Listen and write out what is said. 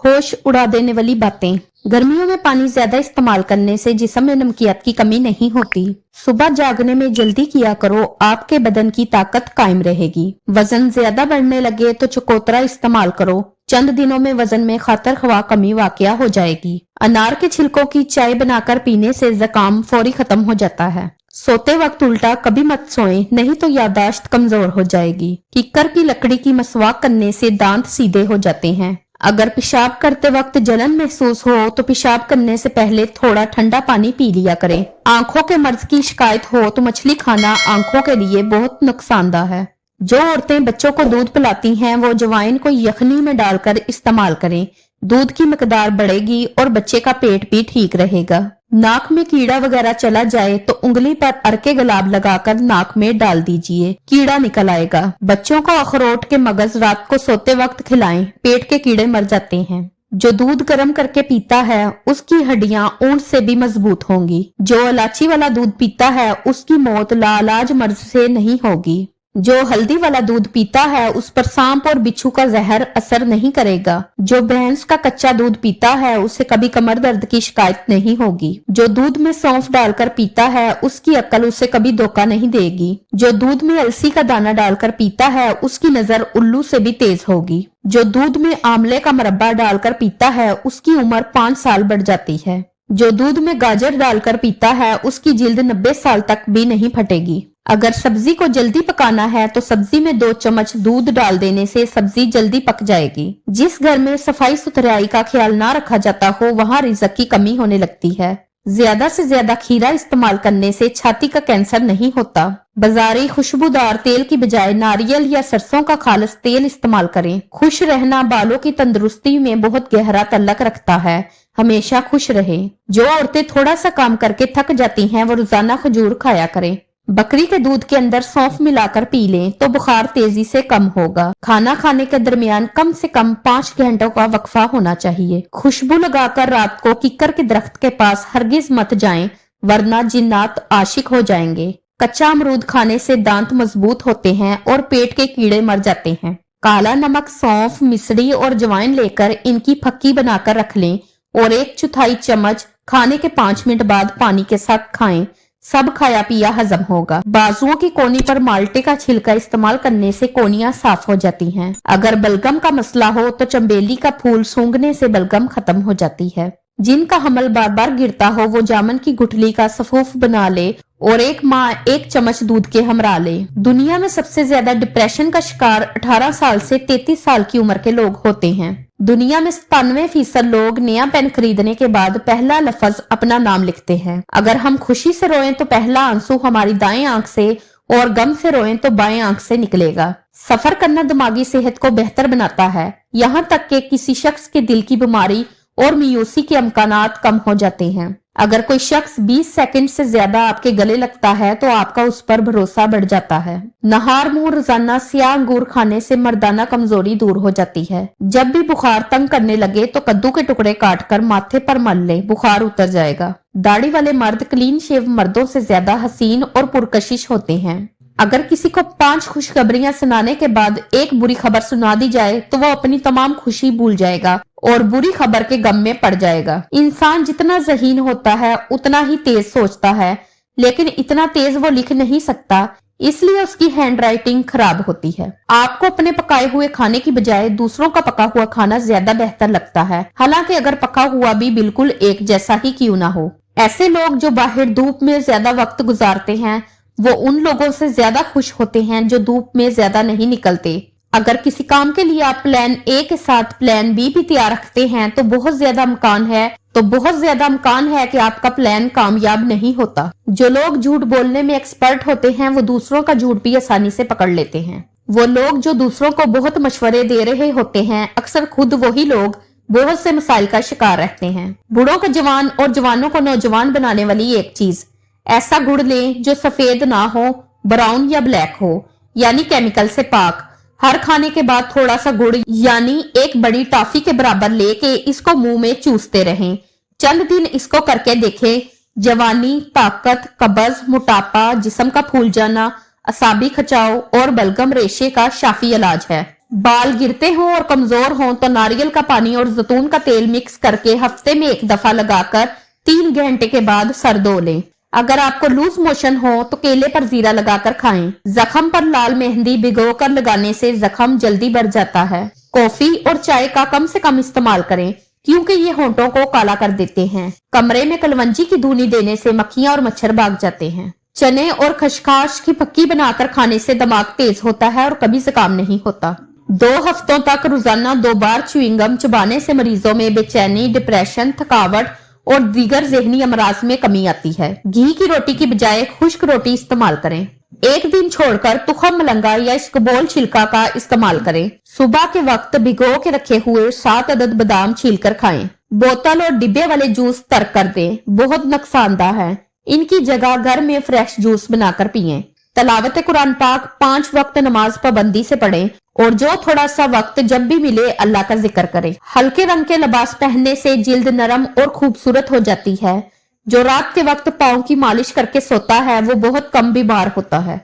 होश उड़ा देने वाली बातें। गर्मियों में पानी ज्यादा इस्तेमाल करने से जिस्म में नमकियात की कमी नहीं होती। सुबह जागने में जल्दी किया करो, आपके बदन की ताकत कायम रहेगी। वजन ज्यादा बढ़ने लगे तो चकोतरा इस्तेमाल करो, चंद दिनों में वजन में खातर खवा कमी वाकया हो जाएगी। अनार के छिलकों की चाय बनाकर पीने से जुकाम फौरी खत्म हो जाता है। सोते वक्त उल्टा कभी मत सोएं, नहीं तो यादाश्त कमजोर हो जाएगी। किक्कर की लकड़ी की मसवाक करने से दांत सीधे हो जाते हैं। अगर पेशाब करते वक्त जलन महसूस हो तो पेशाब करने से पहले थोड़ा ठंडा पानी पी लिया करें। आंखों के मर्ज की शिकायत हो तो मछली खाना आंखों के लिए बहुत नुकसानदा है। जो औरतें बच्चों को दूध पिलाती हैं वो अजवाइन को यखनी में डालकर इस्तेमाल करें। दूध की मिकदार बढ़ेगी और बच्चे का पेट भी ठीक रहेगा। नाक में कीड़ा वगैरह चला जाए तो उंगली पर अरके गुलाब लगाकर नाक में डाल दीजिए, कीड़ा निकल आएगा। बच्चों को अखरोट के मगज रात को सोते वक्त खिलाएं, पेट के कीड़े मर जाते हैं। जो दूध गर्म करके पीता है उसकी हड्डियां ऊंट से भी मजबूत होंगी। जो इलायची वाला दूध पीता है उसकी मौत लाइलाज मर्ज से नहीं होगी। जो हल्दी वाला दूध पीता है उस पर सांप और बिच्छू का जहर असर नहीं करेगा। जो भैंस का कच्चा दूध पीता है उसे कभी कमर दर्द की शिकायत नहीं होगी। जो दूध में सौंफ डालकर पीता है उसकी अक्ल उसे कभी धोखा नहीं देगी। जो दूध में अलसी का दाना डालकर पीता है उसकी नजर उल्लू से भी तेज होगी। जो दूध में आंवले का मुरब्बा डालकर पीता है उसकी उम्र 5 साल बढ़ जाती है। जो दूध में गाजर डालकर पीता है उसकी जिल्द 90 साल तक भी नहीं फटेगी। अगर सब्जी को जल्दी पकाना है तो सब्जी में 2 चम्मच दूध डाल देने से सब्जी जल्दी पक जाएगी। जिस घर में सफाई सुथराई का ख्याल ना रखा जाता हो वहाँ रिज़्क की कमी होने लगती है। ज्यादा से ज्यादा खीरा इस्तेमाल करने से छाती का कैंसर नहीं होता। बाजारी खुशबूदार तेल की बजाय नारियल या सरसों का खालिस तेल इस्तेमाल करें। खुश रहना बालों की तंदुरुस्ती में बहुत गहरा तल्लक रखता है। हमेशा खुश रहें। जो औरतें थोड़ा सा काम करके थक जाती हैं वो रोजाना खजूर खाया करें। बकरी के दूध के अंदर सौंफ मिलाकर पी लें तो बुखार तेजी से कम होगा। खाना खाने के दरमियान कम से कम 5 घंटों का वक्फा होना चाहिए। खुशबू लगाकर रात को किक्कर के दरख्त के पास हरगिज मत जाएं, वरना जिन्नात आशिक हो जाएंगे। कच्चा अमरूद खाने से दांत मजबूत होते हैं और पेट के कीड़े मर जाते हैं। काला नमक, सौंफ, मिश्री और अजवाइन लेकर इनकी फक्की बनाकर रख लें और 1/4 चम्मच खाने के 5 मिनट बाद पानी के साथ खाएं। सब खाया पिया हजम होगा। बाजुओं की कोनी पर माल्टे का छिलका इस्तेमाल करने से कोनियां साफ हो जाती हैं। अगर बलगम का मसला हो तो चंबेली का फूल सूंघने से बलगम खत्म हो जाती है। जिनका हमल बार बार गिरता हो वो जामन की गुठली का सफूफ बना ले और 1 माह 1 चम्मच दूध के हमरा ले। दुनिया में सबसे ज्यादा डिप्रेशन का शिकार 18 साल से 33 साल की उम्र के लोग होते हैं। दुनिया में 97% लोग नया पेन खरीदने के बाद पहला लफ्ज अपना नाम लिखते हैं। अगर हम खुशी से रोएं तो पहला आंसू हमारी दाएं आंख से और गम से रोएं तो बाएं आंख से निकलेगा। सफर करना दिमागी सेहत को बेहतर बनाता है। यहाँ तक कि किसी शख्स के दिल की बीमारी और मियोसी के अमकानात कम हो जाते हैं। अगर कोई शख्स 20 सेकंड से ज्यादा आपके गले लगता है तो आपका उस पर भरोसा बढ़ जाता है। नहार मुंह रोजाना सियाह अंगूर खाने से मर्दाना कमजोरी दूर हो जाती है। जब भी बुखार तंग करने लगे तो कद्दू के टुकड़े काटकर माथे पर मल ले, बुखार उतर जाएगा। दाढ़ी वाले मर्द क्लीन शेव मर्दों से ज्यादा हसीन और पुरकशिश होते हैं। अगर किसी को 5 खुशखबरियां सुनाने के बाद एक बुरी खबर सुना दी जाए तो वो अपनी तमाम खुशी भूल जाएगा और बुरी खबर के गम में पड़ जाएगा। इंसान जितना ज़हीन होता है उतना ही तेज सोचता है, लेकिन इतना तेज वो लिख नहीं सकता, इसलिए उसकी हैंड राइटिंग खराब होती है। आपको अपने पकाए हुए खाने की बजाय दूसरों का पका हुआ खाना ज्यादा बेहतर लगता है, हालांकि अगर पका हुआ भी बिल्कुल एक जैसा ही क्यों ना हो। ऐसे लोग जो बाहर धूप में ज्यादा वक्त गुजारते हैं वो उन लोगों से ज्यादा खुश होते हैं जो धूप में ज्यादा नहीं निकलते। अगर किसी काम के लिए आप प्लान ए के साथ प्लान बी भी तैयार रखते हैं तो बहुत ज्यादा इम्कान है कि आपका प्लान कामयाब नहीं होता। जो लोग झूठ बोलने में एक्सपर्ट होते हैं वो दूसरों का झूठ भी आसानी से पकड़ लेते हैं। वो लोग जो दूसरों को बहुत मशवरे दे रहे होते हैं अक्सर खुद वही लोग बहुत से मसाइल का शिकार रहते हैं। बूढ़ों को जवान और जवानों को नौजवान बनाने वाली एक चीज, ऐसा गुड़ लें जो सफेद ना हो, ब्राउन या ब्लैक हो, यानी केमिकल से पाक। हर खाने के बाद थोड़ा सा गुड़ यानी एक बड़ी टॉफी के बराबर लेके इसको मुंह में चूसते रहें। चंद दिन इसको करके देखें। जवानी, ताकत, कब्ज, मोटापा, जिस्म का फूल जाना, असाबी खचाव और बलगम रेशे का शाफी इलाज है। बाल गिरते हों और कमजोर हों तो नारियल का पानी और जैतून का तेल मिक्स करके हफ्ते में 1 दफा लगाकर 3 घंटे के बाद सर धो लें। अगर आपको लूज मोशन हो तो केले पर जीरा लगाकर खाएं। जख्म पर लाल मेहंदी भिगोकर लगाने से जख्म जल्दी बढ़ जाता है। कॉफी और चाय का कम से कम इस्तेमाल करें क्योंकि ये होंठों को काला कर देते हैं। कमरे में कलवंजी की धुनी देने से मक्खियां और मच्छर भाग जाते हैं। चने और खसखस की पक्की बनाकर खाने से दिमाग तेज होता है और कभी जुकाम नहीं होता। 2 हफ्तों तक रोजाना 2 बार च्युइंगम चबाने से मरीजों में बेचैनी, डिप्रेशन, थकावट और दीगर ज़हनी अमराज में कमी आती है। घी की रोटी की बजाय खुश्क रोटी इस्तेमाल करें। एक दिन छोड़कर तुखम मलंगा या इसबगोल छिलका का इस्तेमाल करें। सुबह के वक्त भिगो के रखे हुए 7 अदद बादाम छीलकर खाएं। बोतल और डिब्बे वाले जूस तर्क कर दें, बहुत नुकसानदायक है। इनकी जगह घर में फ्रेश जूस बनाकर पिएं। तलावत कुरान पाक 5 वक्त नमाज पाबंदी से पढ़ें और जो थोड़ा सा वक्त जब भी मिले अल्लाह का जिक्र करें। हल्के रंग के लिबास पहनने से जिल्द नरम और खूबसूरत हो जाती है। जो रात के वक्त पाँव की मालिश करके सोता है वो बहुत कम बीमार होता है।